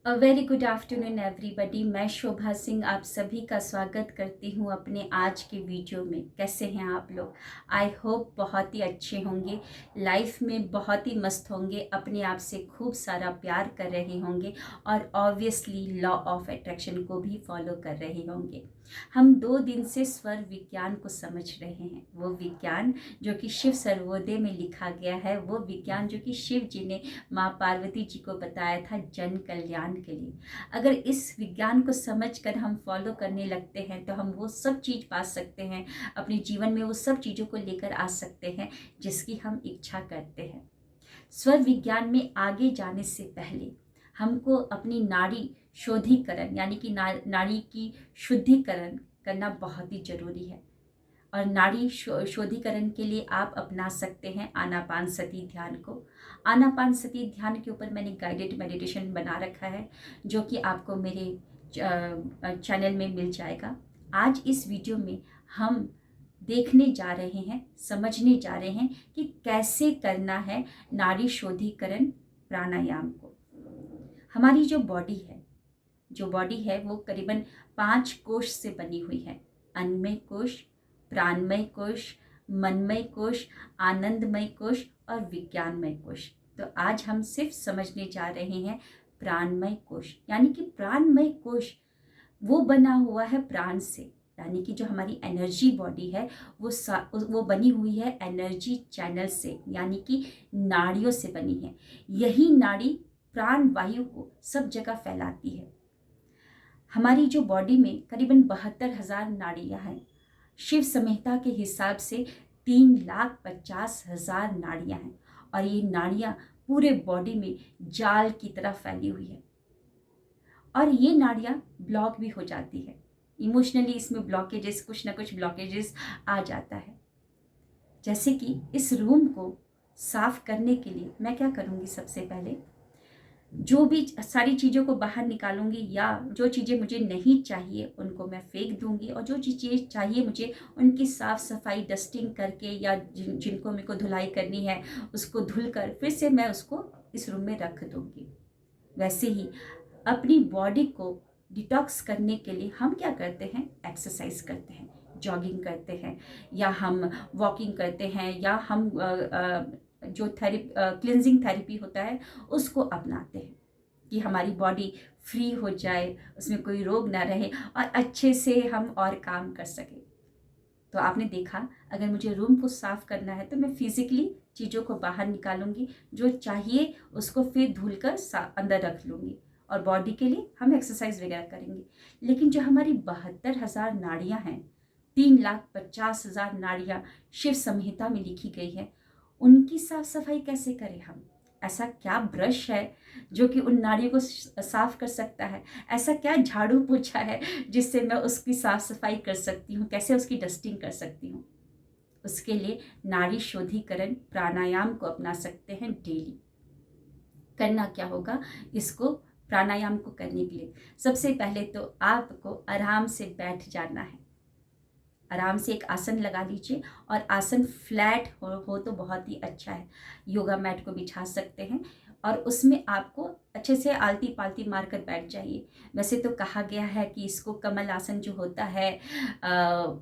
A very good afternoon everybody. मैं शोभा सिंह आप सभी का स्वागत करती हूँ अपने आज के वीडियो में। कैसे हैं आप लोग? आई होप बहुत ही अच्छे होंगे, लाइफ में बहुत ही मस्त होंगे, अपने आप से खूब सारा प्यार कर रहे होंगे और ऑब्वियसली लॉ ऑफ अट्रैक्शन को भी फॉलो कर रहे होंगे। हम 2 दिन से स्वर विज्ञान को समझ रहे हैं, वो विज्ञान जो कि शिव सर्वोदय में लिखा गया है, वो विज्ञान जो कि शिव जी ने माँ पार्वती जी को बताया था जन कल्याण के लिए। अगर इस विज्ञान को समझकर हम फॉलो करने लगते हैं तो हम वो सब चीज़ पा सकते हैं, अपने जीवन में वो सब चीज़ों को लेकर आ सकते हैं जिसकी हम इच्छा करते हैं। स्वर विज्ञान में आगे जाने से पहले हमको अपनी नाड़ी शोधीकरण यानी कि नाड़ी की शुद्धिकरण करना बहुत ही जरूरी है। और नाड़ी शोधीकरण के लिए आप अपना सकते हैं आनापान सती ध्यान को। आनापान सती ध्यान के ऊपर मैंने गाइडेड मेडिटेशन बना रखा है जो कि आपको मेरे चैनल में मिल जाएगा। आज इस वीडियो में हम देखने जा रहे हैं, समझने जा रहे हैं कि कैसे करना है नाड़ी शोधीकरण प्राणायाम को। हमारी जो बॉडी है वो करीबन 5 कोश से बनी हुई है। अन्नमय कोश, प्राणमय कोश, मनमय कोश, आनंदमय कोश और विज्ञानमय कोश। तो आज हम सिर्फ समझने जा रहे हैं प्राणमय कोश। यानी कि प्राणमय कोश वो बना हुआ है प्राण से, यानी कि जो हमारी एनर्जी बॉडी है वो बनी हुई है एनर्जी चैनल से, यानी कि नाड़ियों से बनी है। यही नाड़ी प्राण वायु को सब जगह फैलाती है। हमारी जो बॉडी में करीबन 72,000 नाड़ियां हैं। शिव संहिता के हिसाब से 3,50,000 नाड़ियां हैं और ये नाड़ियां पूरे बॉडी में जाल की तरह फैली हुई है। और ये नाड़ियां ब्लॉक भी हो जाती है, इमोशनली इसमें ब्लॉकेजेस, कुछ ना कुछ ब्लॉकेजेस आ जाता है। जैसे कि इस रूम को साफ करने के लिए मैं क्या करूँगी, सबसे पहले जो भी सारी चीज़ों को बाहर निकालूंगी या जो चीज़ें मुझे नहीं चाहिए उनको मैं फेंक दूंगी, और जो चीज़ें चाहिए मुझे उनकी साफ़ सफाई डस्टिंग करके या जिनको मेरे को धुलाई करनी है उसको धुल कर फिर से मैं उसको इस रूम में रख दूंगी। वैसे ही अपनी बॉडी को डिटॉक्स करने के लिए हम क्या करते हैं, एक्सरसाइज करते हैं, जॉगिंग करते हैं, या हम वॉकिंग करते हैं, या हम जो क्लिनजिंग थेरेपी होता है उसको अपनाते हैं कि हमारी बॉडी फ्री हो जाए, उसमें कोई रोग ना रहे और अच्छे से हम और काम कर सकें। तो आपने देखा, अगर मुझे रूम को साफ करना है तो मैं फिजिकली चीज़ों को बाहर निकालूंगी, जो चाहिए उसको फिर धुलकर अंदर रख लूँगी, और बॉडी के लिए हम एक्सरसाइज वगैरह करेंगे। लेकिन जो हमारी 72,000 नाड़ियाँ हैं, 3,50,000 नाड़ियाँ शिव संहिता में लिखी गई है, उनकी साफ सफाई कैसे करें हम? ऐसा क्या ब्रश है जो कि उन नाड़ियों को साफ कर सकता है? ऐसा क्या झाड़ू पोछा है जिससे मैं उसकी साफ सफाई कर सकती हूँ? कैसे उसकी डस्टिंग कर सकती हूँ? उसके लिए नाड़ी शोधीकरण प्राणायाम को अपना सकते हैं डेली। करना क्या होगा, इसको प्राणायाम को करने के लिए सबसे पहले तो आपको आराम से बैठ जाना है। आराम से एक आसन लगा लीजिए, और आसन फ्लैट हो तो बहुत ही अच्छा है। योगा मैट को बिछा सकते हैं और उसमें आपको अच्छे से आलती पालती मारकर बैठ जाइए। वैसे तो कहा गया है कि इसको कमल आसन जो होता है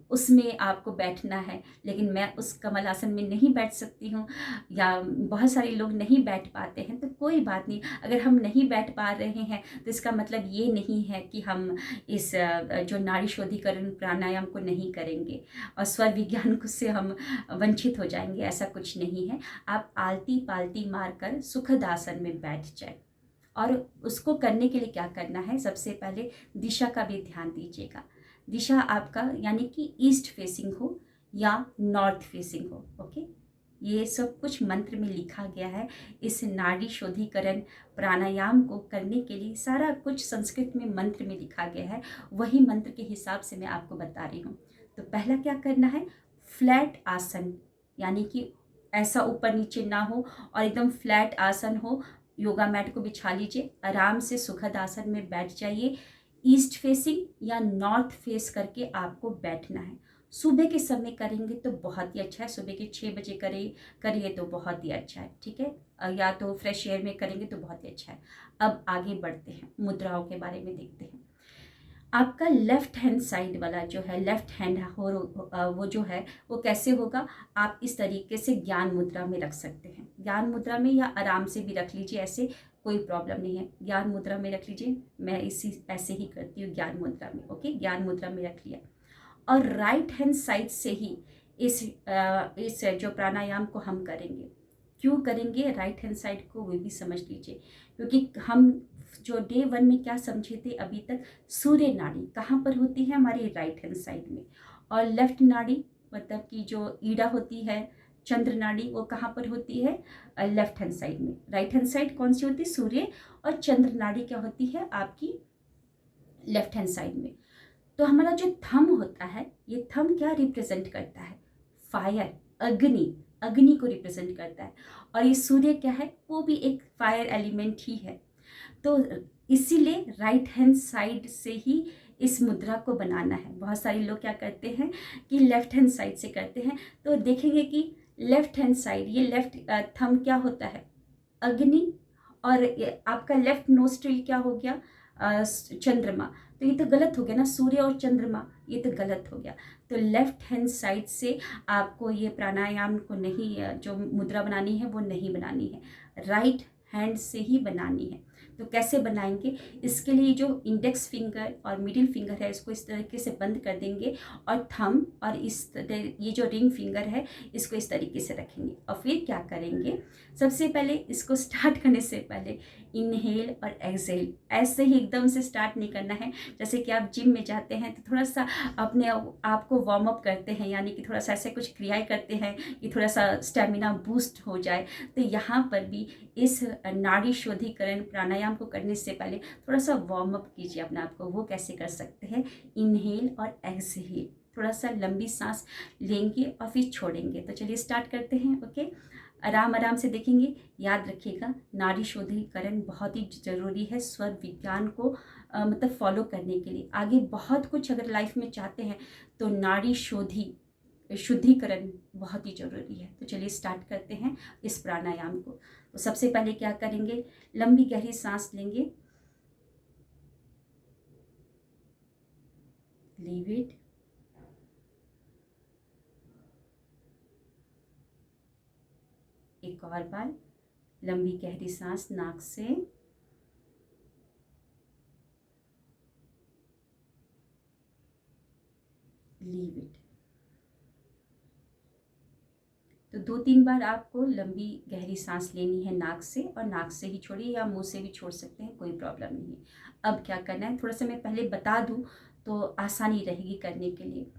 उसमें आपको बैठना है, लेकिन मैं उस कमल आसन में नहीं बैठ सकती हूँ, या बहुत सारे लोग नहीं बैठ पाते हैं। तो कोई बात नहीं, अगर हम नहीं बैठ पा रहे हैं तो इसका मतलब ये नहीं है कि हम इस जो नाड़ी शोधीकरण प्राणायाम को नहीं करेंगे और स्वर विज्ञान से हम वंचित हो जाएंगे। ऐसा कुछ नहीं है। आप आलती पालती मारकर सुखद आसन में बैठ जाए। और उसको करने के लिए क्या करना है, सबसे पहले दिशा का भी ध्यान दीजिएगा। दिशा आपका यानी कि ईस्ट फेसिंग हो या नॉर्थ फेसिंग हो। ओके, ये सब कुछ मंत्र में लिखा गया है। इस नाड़ी शोधीकरण प्राणायाम को करने के लिए सारा कुछ संस्कृत में मंत्र में लिखा गया है, वही मंत्र के हिसाब से मैं आपको बता रही हूँ। तो पहला क्या करना है, फ्लैट आसन, यानी कि ऐसा ऊपर नीचे ना हो और एकदम फ्लैट आसन हो। योगा मैट को बिछा लीजिए, आराम से सुखद आसन में बैठ जाइए। ईस्ट फेसिंग या नॉर्थ फेस करके आपको बैठना है। सुबह के समय करेंगे तो बहुत ही अच्छा है, सुबह के 6 बजे करिए तो बहुत ही अच्छा है, ठीक है। या तो फ्रेश एयर में करेंगे तो बहुत ही अच्छा है। अब आगे बढ़ते हैं, मुद्राओं के बारे में देखते हैं। आपका लेफ्ट हैंड साइड वाला जो है, लेफ्ट हैंड वो जो है वो कैसे होगा, आप इस तरीके से ज्ञान मुद्रा में रख सकते हैं। ज्ञान मुद्रा में या आराम से भी रख लीजिए, ऐसे कोई प्रॉब्लम नहीं है। ज्ञान मुद्रा में रख लीजिए, मैं इसी ऐसे ही करती हूँ ज्ञान मुद्रा में। ओके, ज्ञान मुद्रा में रख लिया। और राइट हैंड साइड से ही इस जो प्राणायाम को हम करेंगे। क्यों करेंगे राइट हैंड साइड को, वो भी समझ लीजिए। क्योंकि हम जो डे 1 में क्या समझे थे अभी तक, सूर्य नाड़ी कहाँ पर होती है, हमारी राइट हैंड साइड में। और लेफ्ट नाड़ी मतलब कि जो ईड़ा होती है, चंद्र नाड़ी, वो कहाँ पर होती है, लेफ्ट हैंड साइड में। राइट हैंड साइड कौन सी होती है, सूर्य। और चंद्र नाड़ी क्या होती है आपकी, लेफ्ट हैंड साइड में। तो हमारा जो थंब होता है, ये थंब क्या रिप्रेजेंट करता है, फायर, अग्नि, अग्नि को रिप्रेजेंट करता है। और ये सूर्य क्या है, वो भी एक फायर एलिमेंट ही है। तो इसीलिए राइट हैंड साइड से ही इस मुद्रा को बनाना है। बहुत सारे लोग क्या करते हैं कि लेफ्ट हैंड साइड से करते हैं। तो देखेंगे कि लेफ्ट हैंड साइड, ये लेफ्ट थंब क्या होता है, अग्नि। और आपका लेफ्ट नोस्ट्रिल क्या हो गया, चंद्रमा। तो ये तो गलत हो गया ना, सूर्य और चंद्रमा, ये तो गलत हो गया। तो लेफ्ट हैंड साइड से आपको ये प्राणायाम को नहीं, जो मुद्रा बनानी है वो नहीं बनानी है, राइट हैंड से ही बनानी है। तो कैसे बनाएंगे, इसके लिए जो इंडेक्स फिंगर और मिडिल फिंगर है इसको इस तरीके से बंद कर देंगे, और थंब और ये जो रिंग फिंगर है इसको इस तरीके से रखेंगे। और फिर क्या करेंगे, सबसे पहले इसको स्टार्ट करने से पहले इनहेल और एक्सहेल, ऐसे ही एकदम से स्टार्ट नहीं करना है। जैसे कि आप जिम में जाते हैं तो थोड़ा सा अपने आप को वार्म अप करते हैं, यानी कि थोड़ा सा ऐसे कुछ क्रियाएं करते हैं कि थोड़ा सा स्टेमिना बूस्ट हो जाए। तो यहाँ पर भी इस नाड़ी शोधीकरण प्राणायाम को करने से पहले थोड़ा सा वार्म अप कीजिए अपने आप को। वो कैसे कर सकते हैं, इनहेल और एक्सहेल, थोड़ा सा लंबी सांस लेंगे और फिर छोड़ेंगे। तो चलिए स्टार्ट करते हैं। ओके, आराम आराम से देखेंगे। याद रखिएगा, नाड़ी शोधीकरण बहुत ही ज़रूरी है स्वर विज्ञान को मतलब फॉलो करने के लिए। आगे बहुत कुछ अगर लाइफ में चाहते हैं तो नाड़ी शुद्धिकरण बहुत ही ज़रूरी है। तो चलिए स्टार्ट करते हैं इस प्राणायाम को। तो सबसे पहले क्या करेंगे, लंबी गहरी सांस लेंगे, लीव इट, एक और बार लंबी गहरी सांस नाक से, लीव इट। तो 2-3 बार आपको लंबी गहरी सांस लेनी है नाक से, और नाक से ही छोड़िए या मुंह से भी छोड़ सकते हैं, कोई प्रॉब्लम नहीं है। अब क्या करना है, थोड़ा सा मैं पहले बता दूं तो आसानी रहेगी करने के लिए।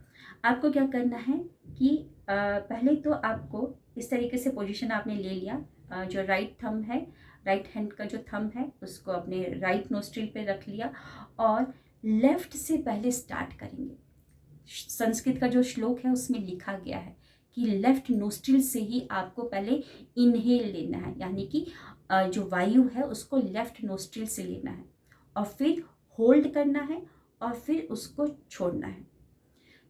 आपको क्या करना है कि पहले तो आपको इस तरीके से पोजीशन आपने ले लिया, जो राइट थंब है, राइट हैंड का जो थंब है उसको अपने राइट नोस्ट्रिल पे रख लिया, और लेफ्ट से पहले स्टार्ट करेंगे। संस्कृत का जो श्लोक है उसमें लिखा गया है कि लेफ्ट नोस्ट्रिल से ही आपको पहले इनहेल लेना है, यानी कि जो वायु है उसको लेफ्ट नोस्ट्रिल से लेना है, और फिर होल्ड करना है, और फिर उसको छोड़ना है।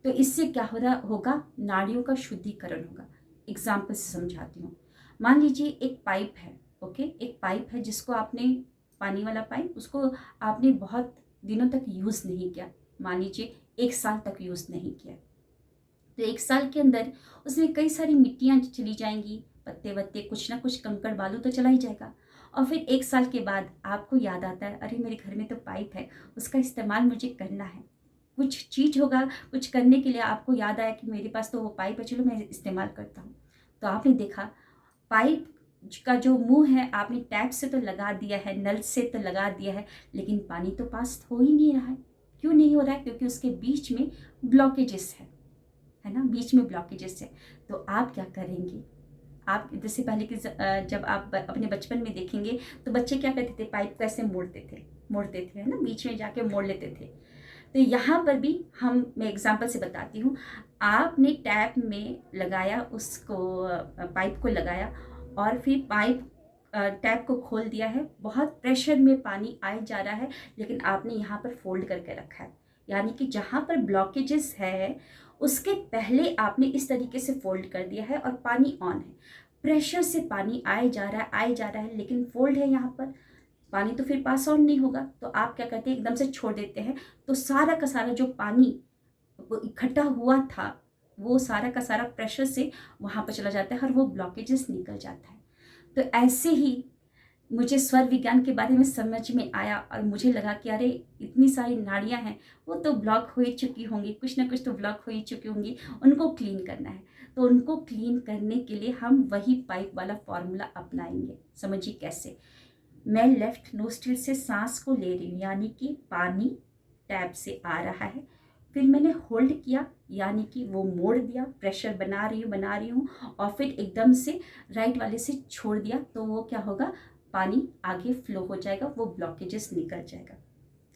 तो इससे क्या होगा, नाड़ियों का शुद्धिकरण होगा। एग्जाम्पल से समझाती हूँ। मान लीजिए एक पाइप है, ओके, एक पाइप है जिसको आपने, पानी वाला पाइप, उसको आपने बहुत दिनों तक यूज़ नहीं किया, मान लीजिए 1 साल तक यूज़ नहीं किया। तो 1 साल के अंदर उसमें कई सारी मिट्टियाँ चली जाएंगी, पत्ते वत्ते, कुछ ना कुछ कंकड़ बालू तो चला ही जाएगा। और फिर 1 साल के बाद आपको याद आता है, अरे मेरे घर में तो पाइप है, उसका इस्तेमाल मुझे करना है। कुछ चीज़ होगा, कुछ करने के लिए आपको याद आया कि मेरे पास तो वो पाइप है, चलो मैं इस्तेमाल करता हूँ। तो आपने देखा पाइप का जो मुंह है आपने टैप से तो लगा दिया है, नल से तो लगा दिया है, लेकिन पानी तो पास हो ही नहीं रहा है। क्यों नहीं हो रहा है, क्योंकि उसके बीच में ब्लॉकेजेस है ना, बीच में ब्लॉकेजेस है। तो आप क्या करेंगे, आप जैसे पहले के जब आप अपने बचपन में देखेंगे तो बच्चे क्या करते थे, पाइप को ऐसे मोड़ते थे है ना, बीच में जाके मोड़ लेते थे। तो यहाँ पर भी मैं एग्जांपल से बताती हूँ। आपने टैप में लगाया उसको, पाइप को लगाया, और फिर टैप को खोल दिया है, बहुत प्रेशर में पानी आए जा रहा है, लेकिन आपने यहाँ पर फोल्ड करके रखा है, यानी कि जहाँ पर ब्लॉकेजेस है उसके पहले आपने इस तरीके से फोल्ड कर दिया है और पानी ऑन है, प्रेशर से पानी आए जा रहा है आए जा रहा है, लेकिन फोल्ड है यहाँ पर, पानी तो फिर पास ऑन नहीं होगा। तो आप क्या करते हैं, एकदम से छोड़ देते हैं, तो सारा का सारा जो पानी इकट्ठा हुआ था वो सारा का सारा प्रेशर से वहाँ पर चला जाता है और वो ब्लॉकेजेस निकल जाता है। तो ऐसे ही मुझे स्वर विज्ञान के बारे में समझ में आया और मुझे लगा कि अरे इतनी सारी नाड़ियाँ हैं, वो तो ब्लॉक हो ही चुकी होंगी, कुछ ना कुछ तो ब्लॉक हो ही चुकी होंगी, उनको क्लीन करना है। तो उनको क्लीन करने के लिए हम वही पाइप वाला फॉर्मूला अपनाएंगे। समझिए कैसे। मैं लेफ्ट नोस्ट्रिल से सांस को ले रही हूँ, यानी कि पानी टैप से आ रहा है, फिर मैंने होल्ड किया, यानी कि वो मोड़ दिया, प्रेशर बना रही हूँ और फिर एकदम से राइट वाले से छोड़ दिया, तो वो क्या होगा, पानी आगे फ्लो हो जाएगा, वो ब्लॉकेजेस निकल जाएगा।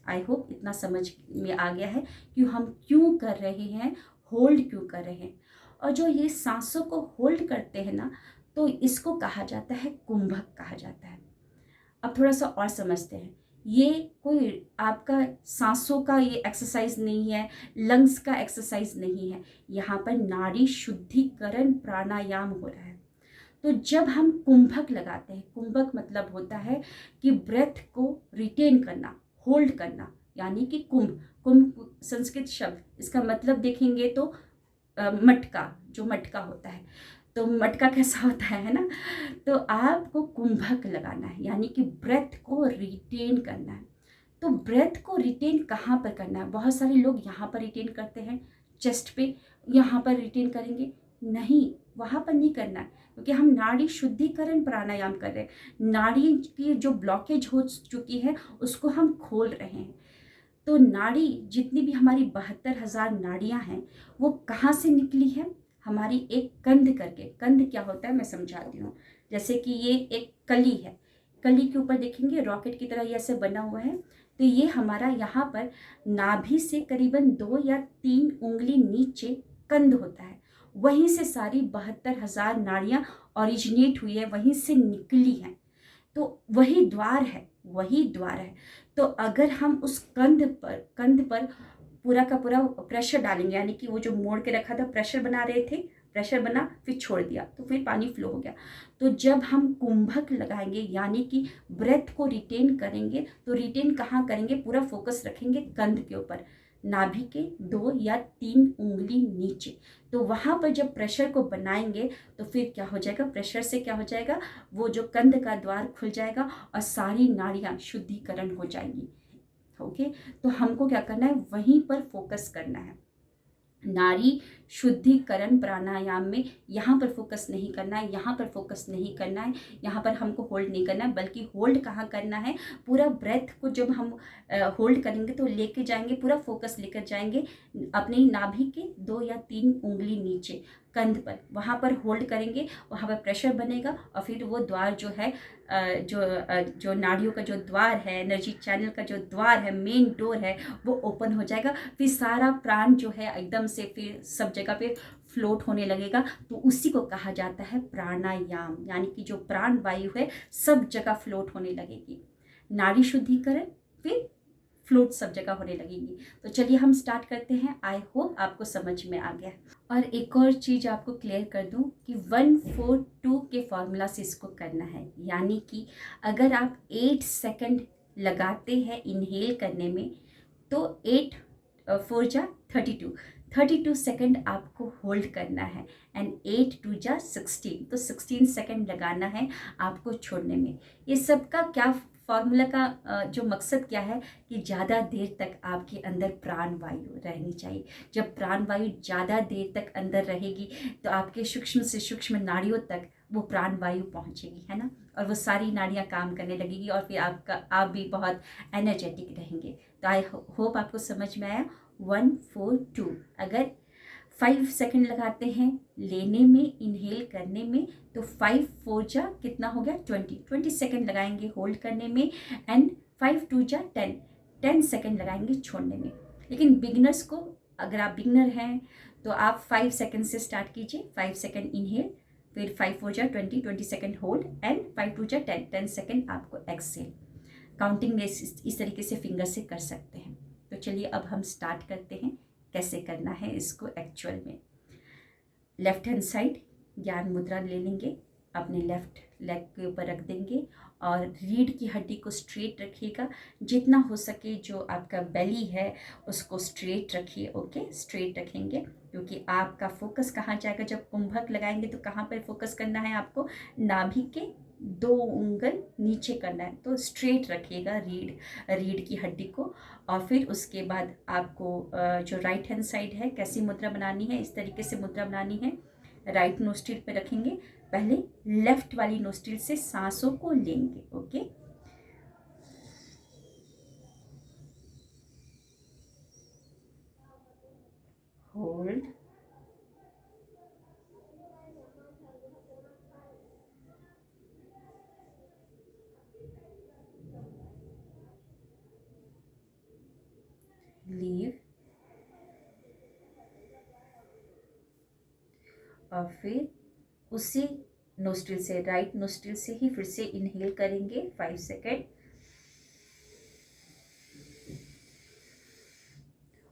आई होप इतना समझ में आ गया है कि हम क्यों कर रहे हैं, होल्ड क्यों कर रहे हैं। और जो ये सांसों को होल्ड करते हैं ना, तो इसको कहा जाता है कुंभक कहा जाता है। अब थोड़ा सा और समझते हैं। ये कोई आपका सांसों का ये एक्सरसाइज नहीं है, लंग्स का एक्सरसाइज नहीं है, यहाँ पर नाड़ी शुद्धिकरण प्राणायाम हो रहा है। तो जब हम कुंभक लगाते हैं, कुंभक मतलब होता है कि ब्रेथ को रिटेन करना, होल्ड करना, यानी कि कुंभ, कुंभ संस्कृत शब्द, इसका मतलब देखेंगे तो मटका, जो मटका होता है, तो मटका कैसा होता है ना। तो आपको कुंभक लगाना है, यानी कि ब्रेथ को रिटेन करना है। तो ब्रेथ को रिटेन कहाँ पर करना है, बहुत सारे लोग यहाँ पर रिटेन करते हैं, चेस्ट पे, यहाँ पर रिटेन करेंगे, नहीं, वहाँ पर नहीं करना है, क्योंकि हम नाड़ी शुद्धिकरण प्राणायाम कर रहे हैं। नाड़ी की जो ब्लॉकेज हो चुकी है उसको हम खोल रहे हैं। तो नाड़ी जितनी भी हमारी 72,000 नाड़ियाँ हैं, वो कहाँ से निकली है, हमारी एक कंध करके, कंध क्या होता है मैं समझाती हूँ। जैसे कि ये एक कली है, कली के ऊपर देखेंगे रॉकेट की तरह ये ऐसे बना हुआ है, तो ये हमारा यहाँ पर नाभि से करीबन 2 या 3 उंगली नीचे कंध होता है, वहीं से सारी 72,000 नाड़ियाँ ओरिजिनेट हुई है, वहीं से निकली हैं। तो वही द्वार है, वही द्वार है। तो अगर हम उस कंध पर पूरा का पूरा प्रेशर डालेंगे, यानी कि वो जो मोड़ के रखा था, प्रेशर बना रहे थे, प्रेशर बना फिर छोड़ दिया, तो फिर पानी फ्लो हो गया। तो जब हम कुंभक लगाएंगे, यानी कि ब्रेथ को रिटेन करेंगे, तो रिटेन कहाँ करेंगे, पूरा फोकस रखेंगे कंध के ऊपर, नाभि के 2 या 3 उंगली नीचे। तो वहाँ पर जब प्रेशर को बनाएंगे तो फिर क्या हो जाएगा, प्रेशर से क्या हो जाएगा, वो जो कंध का द्वार खुल जाएगा और सारी नाड़ियाँ शुद्धिकरण हो जाएंगी। ओके, तो हमको क्या करना है, वहीं पर फोकस करना है। नाड़ी शुद्धिकरण प्राणायाम में यहाँ पर फोकस नहीं करना है, यहाँ पर फोकस नहीं करना है, यहाँ पर हमको होल्ड नहीं करना है, बल्कि होल्ड कहाँ करना है, पूरा ब्रेथ को जब हम होल्ड करेंगे तो लेके जाएंगे, पूरा फोकस लेकर जाएंगे अपनी नाभि के 2 या 3 उंगली नीचे कंध पर, वहाँ पर होल्ड करेंगे, वहाँ पर प्रेशर बनेगा और फिर वो द्वार जो है, जो नाड़ियों का जो द्वार है, एनर्जी चैनल का जो द्वार है, मेन डोर है, वो ओपन हो जाएगा। फिर सारा प्राण जो है एकदम से फिर सब जगह पे फ्लोट होने लगेगा। तो उसी को कहा जाता है प्राणायाम, यानी कि जो प्राण वायु है सब जगह फ्लोट होने लगेगी, नाड़ी शुद्धिकरण फिर फ्लोट सब जगह होने लगेगी। तो चलिए हम स्टार्ट करते हैं। आई होप आपको समझ में आ गया। और एक और चीज़ आपको क्लियर कर दूं कि 1-4-2 के फॉर्मूला से इसको करना है, यानी कि अगर आप 8 सेकंड लगाते हैं इनहेल करने में, तो 8 4 जा 32 सेकंड आपको होल्ड करना है, एंड 8 2 जा 16, तो 16 सेकंड लगाना है आपको छोड़ने में। ये सबका क्या फॉर्मूला का जो मकसद क्या है कि ज़्यादा देर तक आपके अंदर प्राण वायु रहनी चाहिए। जब प्राण वायु ज़्यादा देर तक अंदर रहेगी तो आपके सूक्ष्म से सूक्ष्म नाड़ियों तक वो प्राण वायु पहुंचेगी, है ना, और वो सारी नाड़ियाँ काम करने लगेगी और फिर आप भी बहुत एनर्जेटिक रहेंगे। तो आई होप आपको समझ में आया। 1-4-2, अगर 5 सेकंड लगाते हैं लेने में, इनहेल करने में, तो 5 4 जा कितना हो गया 20 सेकंड लगाएंगे होल्ड करने में, एंड 5 2 जा 10 सेकंड लगाएंगे छोड़ने में। लेकिन बिगनर्स को, अगर आप बिगनर हैं तो आप 5 सेकंड से स्टार्ट कीजिए, 5 सेकंड इनहेल, फिर 5 4 जा 20 सेकंड होल्ड, एंड 5 2 जा 10 सेकंड आपको एक्सेल। काउंटिंग इस तरीके से फिंगर से कर सकते हैं। तो चलिए अब हम स्टार्ट करते हैं कैसे करना है इसको एक्चुअल में। लेफ्ट हैंड साइड ज्ञान मुद्रा ले लेंगे, अपने लेफ्ट लेग के ऊपर रख देंगे और रीढ़ की हड्डी को स्ट्रेट रखिएगा। जितना हो सके जो आपका बेली है उसको स्ट्रेट रखिए। ओके, स्ट्रेट रखेंगे क्योंकि आपका फोकस कहाँ जाएगा जब कुंभक लगाएंगे तो कहाँ पर फोकस करना है आपको, नाभि के 2 उंगल नीचे करना है। तो स्ट्रेट रखिएगा रीढ़ की हड्डी को। और फिर उसके बाद आपको जो राइट हैंड साइड है कैसी मुद्रा बनानी है, इस तरीके से मुद्रा बनानी है। राइट नोस्ट्रिल पे रखेंगे, पहले लेफ्ट वाली नोस्ट्रिल से सांसों को लेंगे। ओके, होल्ड, लीव, और फिर उसी नोस्ट्रिल से, राइट नोस्ट्रिल से ही फिर से इनहेल करेंगे 5 second,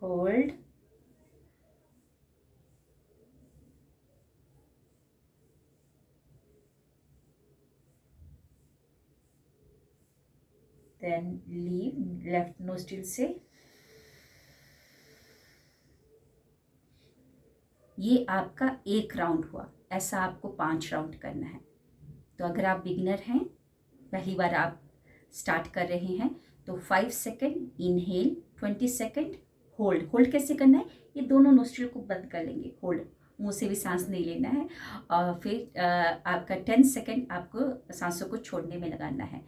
hold, then leave left nostril से। ये आपका 1 राउंड हुआ। ऐसा आपको 5 राउंड करना है। तो अगर आप बिगिनर हैं, पहली बार आप स्टार्ट कर रहे हैं, तो 5 second inhale, 20 second hold. Hold कैसे करना है, ये दोनों नोस्ट्रिल को बंद कर लेंगे, होल्ड, मुंह से भी सांस नहीं लेना है। और फिर आपका 10 सेकेंड आपको सांसों को छोड़ने में लगाना है।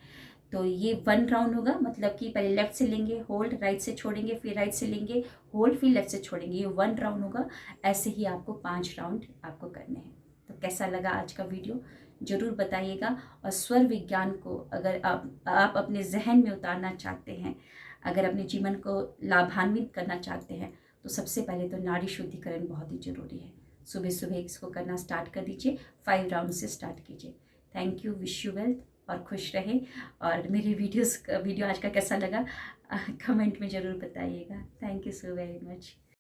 तो ये 1 राउंड होगा, मतलब कि पहले लेफ्ट से लेंगे होल्ड, राइट से छोड़ेंगे, फिर राइट से लेंगे होल्ड, फिर लेफ्ट से छोड़ेंगे, ये 1 राउंड होगा। ऐसे ही आपको 5 राउंड आपको करने हैं। तो कैसा लगा आज का वीडियो ज़रूर बताइएगा। और स्वर विज्ञान को अगर आप अपने जहन में उतारना चाहते हैं, अगर अपने जीवन को लाभान्वित करना चाहते हैं, तो सबसे पहले तो नाड़ी शुद्धिकरण बहुत ही ज़रूरी है। सुबह सुबह इसको करना स्टार्ट कर दीजिए, 5 राउंड से स्टार्ट कीजिए। Thank you, wish you wealth और खुश रहें। और मेरी वीडियो आज का कैसा लगा कमेंट में ज़रूर बताइएगा। Thank you so very much.